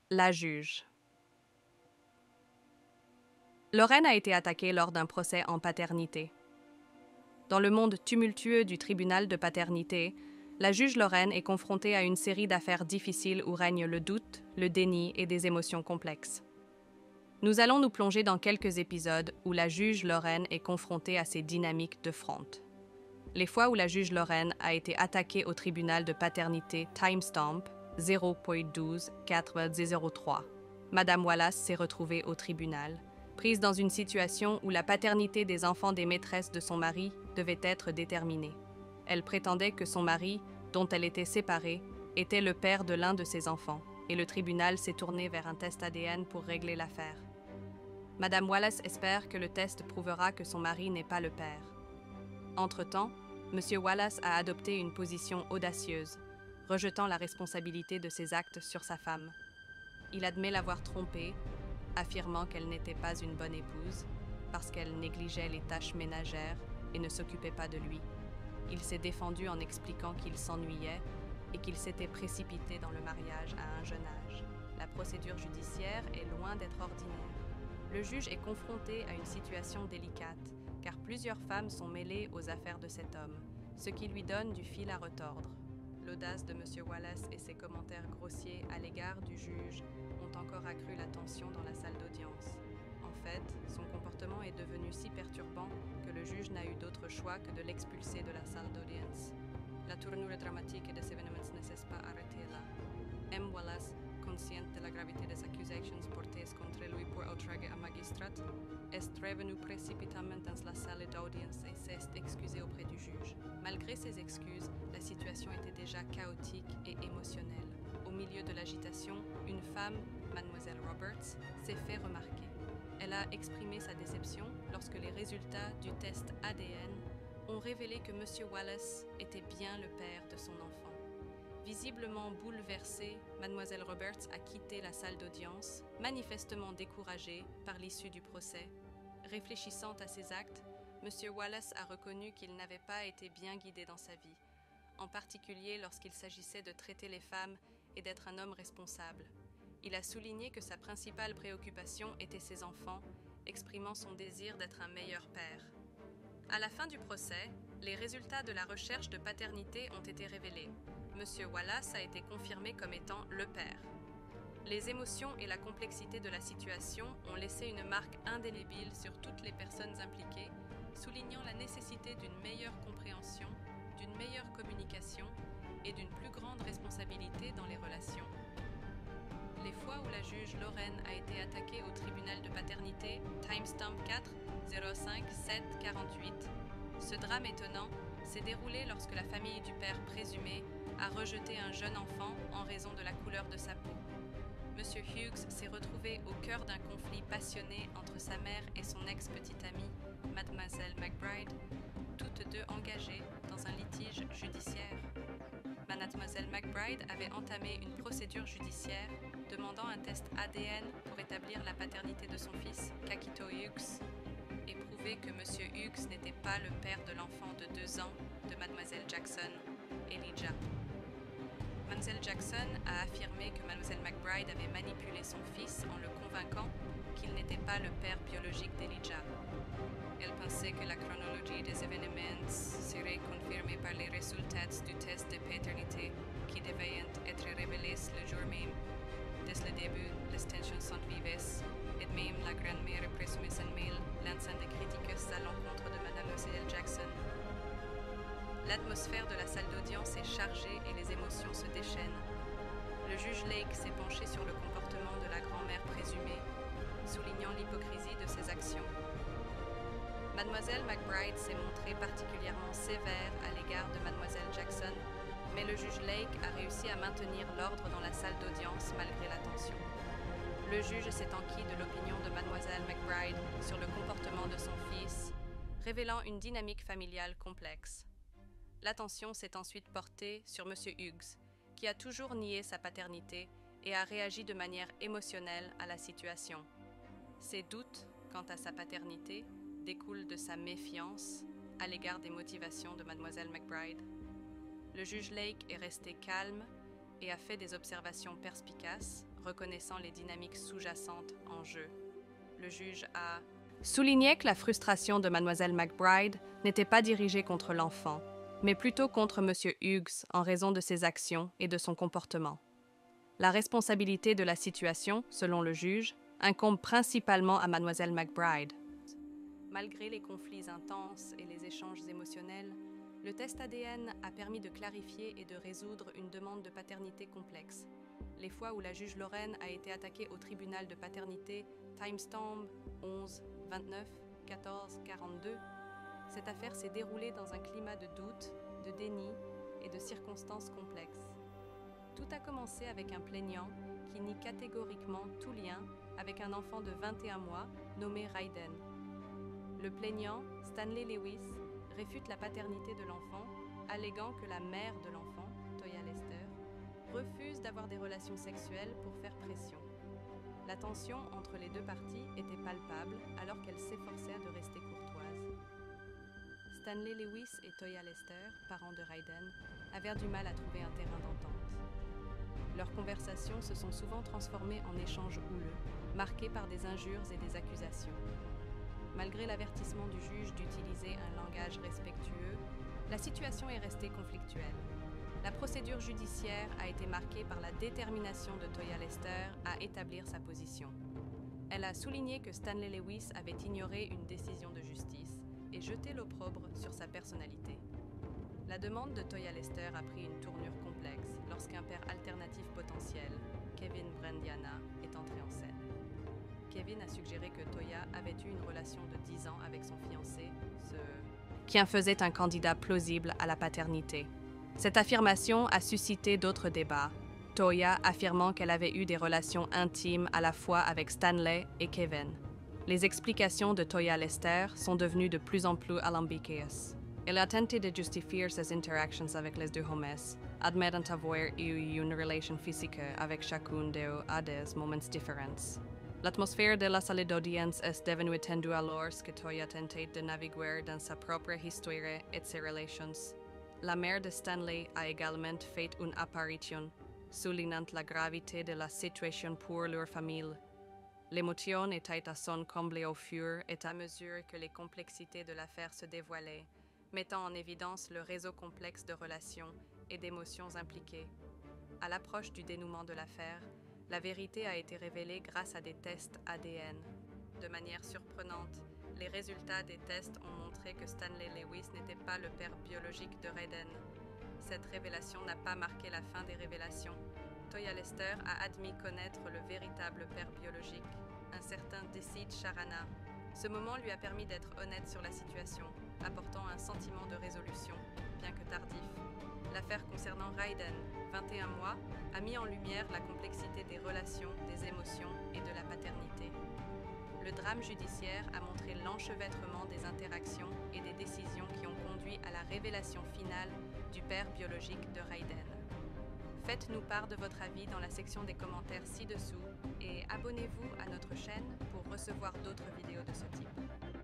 La juge. Lorraine a été attaquée lors d'un procès en paternité. Dans le monde tumultueux du tribunal de paternité, la juge Lorraine est confrontée à une série d'affaires difficiles où règne le doute, le déni et des émotions complexes. Nous allons nous plonger dans quelques épisodes où la juge Lorraine est confrontée à ces dynamiques de fronte. Les fois où la juge Lorraine a été attaquée au tribunal de paternité timestamp 0.12.403. Madame Wallace s'est retrouvée au tribunal, prise dans une situation où la paternité des enfants des maîtresses de son mari devait être déterminée. Elle prétendait que son mari, dont elle était séparée, était le père de l'un de ses enfants, et le tribunal s'est tourné vers un test ADN pour régler l'affaire. Madame Wallace espère que le test prouvera que son mari n'est pas le père. Entre-temps, Monsieur Wallace a adopté une position audacieuse, rejetant la responsabilité de ses actes sur sa femme. Il admet l'avoir trompée, affirmant qu'elle n'était pas une bonne épouse, parce qu'elle négligeait les tâches ménagères et ne s'occupait pas de lui. Il s'est défendu en expliquant qu'il s'ennuyait et qu'il s'était précipité dans le mariage à un jeune âge. La procédure judiciaire est loin d'être ordinaire. Le juge est confronté à une situation délicate, car plusieurs femmes sont mêlées aux affaires de cet homme, ce qui lui donne du fil à retordre. L'audace de M. Wallace et ses commentaires grossiers à l'égard du juge ont encore accru la tension dans la salle d'audience. En fait, son comportement est devenu si perturbant que le juge n'a eu d'autre choix que de l'expulser de la salle d'audience. La tournure dramatique des événements ne cesse pas arrêter là. M. Wallace, consciente de la gravité des accusations portées contre lui pour outrage à magistrat, est revenu précipitamment dans la salle d'audience et s'est excusé auprès du juge. Malgré ses excuses, la situation était déjà chaotique et émotionnelle. Au milieu de l'agitation, une femme, Mademoiselle Roberts, s'est fait remarquer. Elle a exprimé sa déception lorsque les résultats du test ADN ont révélé que M. Wallace était bien le père de son enfant. Visiblement bouleversée, Mademoiselle Roberts a quitté la salle d'audience, manifestement découragée par l'issue du procès. Réfléchissant à ses actes, M. Wallace a reconnu qu'il n'avait pas été bien guidé dans sa vie, en particulier lorsqu'il s'agissait de traiter les femmes et d'être un homme responsable. Il a souligné que sa principale préoccupation était ses enfants, exprimant son désir d'être un meilleur père. À la fin du procès, les résultats de la recherche de paternité ont été révélés. Monsieur Wallace a été confirmé comme étant le père. Les émotions et la complexité de la situation ont laissé une marque indélébile sur toutes les personnes impliquées, soulignant la nécessité d'une meilleure compréhension, d'une meilleure communication et d'une plus grande responsabilité dans les relations. Les fois où la juge Lorraine a été attaquée au tribunal de paternité, timestamp 4 05 7 48, ce drame étonnant s'est déroulé lorsque la famille du père présumé a rejeté un jeune enfant en raison de la couleur de sa peau. Monsieur Hughes s'est retrouvé au cœur d'un conflit passionné entre sa mère et son ex-petite amie, Mademoiselle McBride, toutes deux engagées dans un litige judiciaire. Mademoiselle McBride avait entamé une procédure judiciaire demandant un test ADN pour établir la paternité de son fils, Kakito Hughes, et prouver que Monsieur Hughes n'était pas le père de l'enfant de 2 ans de Mademoiselle Jackson, Elijah. Mademoiselle Jackson a affirmé que Mademoiselle McBride avait manipulé son fils en le convainquant qu'il n'était pas le père biologique d'Elijah. Elle pensait que la chronologie des événements serait confirmée par les résultats du test de paternité qui devaient être révélés le jour même. Dès le début, les tensions sont vives, et même la grand-mère présumée en mail lançant des critiques à l'encontre de Mademoiselle Jackson. L'atmosphère de la salle d'audience est chargée et les émotions se déchaînent. Le juge Lake s'est penché sur le comportement de la grand-mère présumée, soulignant l'hypocrisie de ses actions. Mademoiselle McBride s'est montrée particulièrement sévère à l'égard de Mademoiselle Jackson, mais le juge Lake a réussi à maintenir l'ordre dans la salle d'audience malgré la tension. Le juge s'est enquis de l'opinion de Mademoiselle McBride sur le comportement de son fils, révélant une dynamique familiale complexe. L'attention s'est ensuite portée sur M. Hughes, qui a toujours nié sa paternité et a réagi de manière émotionnelle à la situation. Ses doutes quant à sa paternité découlent de sa méfiance à l'égard des motivations de Mademoiselle McBride. Le juge Lake est resté calme et a fait des observations perspicaces, reconnaissant les dynamiques sous-jacentes en jeu. Le juge a souligné que la frustration de Mademoiselle McBride n'était pas dirigée contre l'enfant, mais plutôt contre M. Hughes en raison de ses actions et de son comportement. La responsabilité de la situation, selon le juge, incombe principalement à Mademoiselle McBride. Malgré les conflits intenses et les échanges émotionnels, le test ADN a permis de clarifier et de résoudre une demande de paternité complexe. Les fois où la juge Lorraine a été attaquée au tribunal de paternité timestamp 11, 29, 14, 42, cette affaire s'est déroulée dans un climat de doute, de déni et de circonstances complexes. Tout a commencé avec un plaignant qui nie catégoriquement tout lien avec un enfant de 21 mois nommé Raiden. Le plaignant, Stanley Lewis, réfute la paternité de l'enfant, alléguant que la mère de l'enfant, Toya Lester, refuse d'avoir des relations sexuelles pour faire pression. La tension entre les deux parties était palpable alors qu'elles s'efforcèrent de rester courtoises. Stanley Lewis et Toya Lester, parents de Raiden, avaient du mal à trouver un terrain d'entente. Leurs conversations se sont souvent transformées en échanges houleux, marqués par des injures et des accusations. Malgré l'avertissement du juge d'utiliser un langage respectueux, la situation est restée conflictuelle. La procédure judiciaire a été marquée par la détermination de Toya Lester à établir sa position. Elle a souligné que Stanley Lewis avait ignoré une décision de justice et jeté l'opprobre sur sa personnalité. La demande de Toya Lester a pris une tournure complexe lorsqu'un père alternatif potentiel, Kevin Brandiana, est entré en scène. Kevin a suggéré que Toya avait eu une relation de 10 ans avec son fiancé, qui en faisait un candidat plausible à la paternité. Cette affirmation a suscité d'autres débats, Toya affirmant qu'elle avait eu des relations intimes à la fois avec Stanley et Kevin. Les explications de Toya Lester sont devenues de plus en plus alambiquées. Elle a tenté de justifier ses interactions avec les deux hommes, admettant avoir eu une relation physique avec chacun d'eux à des moments différents. L'atmosphère de la salle d'audience est devenue tendue alors que Toya tentait de naviguer dans sa propre histoire et ses relations. La mère de Stanley a également fait une apparition, soulignant la gravité de la situation pour leur famille. L'émotion était à son comble au fur et à mesure que les complexités de l'affaire se dévoilaient, mettant en évidence le réseau complexe de relations et d'émotions impliquées. À l'approche du dénouement de l'affaire, la vérité a été révélée grâce à des tests ADN. De manière surprenante, les résultats des tests ont montré que Stanley Lewis n'était pas le père biologique de Raiden. Cette révélation n'a pas marqué la fin des révélations. Toya Lester a admis connaître le véritable père biologique, un certain Decide Sharana. Ce moment lui a permis d'être honnête sur la situation, apportant un sentiment de résolution, bien que tardif. L'affaire concernant Raiden, 21 mois, a mis en lumière la complexité des relations, des émotions et de la paternité. Le drame judiciaire a montré l'enchevêtrement des interactions et des décisions qui ont conduit à la révélation finale du père biologique de Raiden. Faites-nous part de votre avis dans la section des commentaires ci-dessous et abonnez-vous à notre chaîne pour recevoir d'autres vidéos de ce type.